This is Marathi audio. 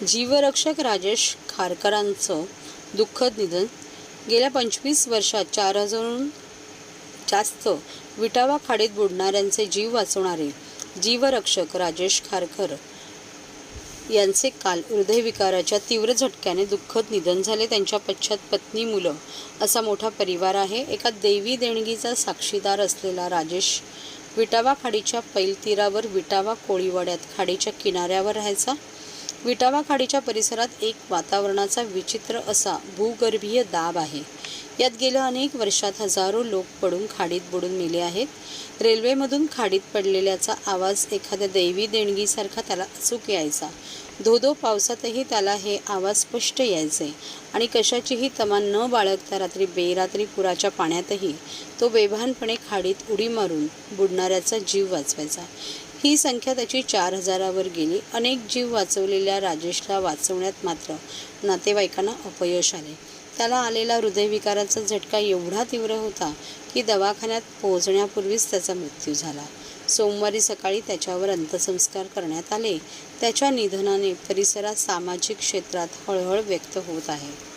जीवरक्षक राजेश खारकरांचं दुःखद निधन. गेल्या 25 वर्षात 4,000हून जास्त विटावा खाडीत बुडणाऱ्यांचे जीव वाचवणारे जीवरक्षक राजेश खारकर यांचे काल हृदयविकाराच्या तीव्र झटक्याने दुःखद निधन झाले. त्यांच्या पश्चात पत्नी, मुलं असा मोठा परिवार आहे. एका दैवी देणगीचा साक्षीदार असलेला राजेश विटावा खाडीच्या पैलतीरावर विटावा कोळीवाड्यात खाडीच्या किनाऱ्यावर राहायचा. विटावा खाडीच्या परिसरात एक वातावरणाचा विचित्र असा भूगर्भीय दाब आहे. यात गेल्या अनेक वर्षात हजारो लोक पडून खाडीत बुडून मेले आहेत. रेल्वेमधून खाडीत पडलेल्याचा आवाज एखाद्या दैवी देणगीसारखा त्याला अचूक यायचा. धोधो पावसातही त्याला हे आवाज स्पष्ट यायचे आणि कशाचीही तमा न बाळगता रात्री बेरात्री पुराच्या पाण्यातही तो बेभानपणे खाडीत उडी मारून बुडणाऱ्याचा जीव वाचवायचा. ही संख्या त्याची 4,000वर गेली. अनेक जीव वाचवलेल्या राजेशला वाचवण्यात मात्र नातेवाईकांना अपयश आले. त्याला आलेला हृदयविकाराचा झटका एवढा तीव्र होता की दवाखान्यात पोहोचण्यापूर्वीच त्याचा मृत्यू झाला. सोमवारी सकाळी त्याच्यावर अंत्यसंस्कार करण्यात आले. त्याच्या निधनाने परिसरात सामाजिक क्षेत्रात हळहळ व्यक्त होत आहे.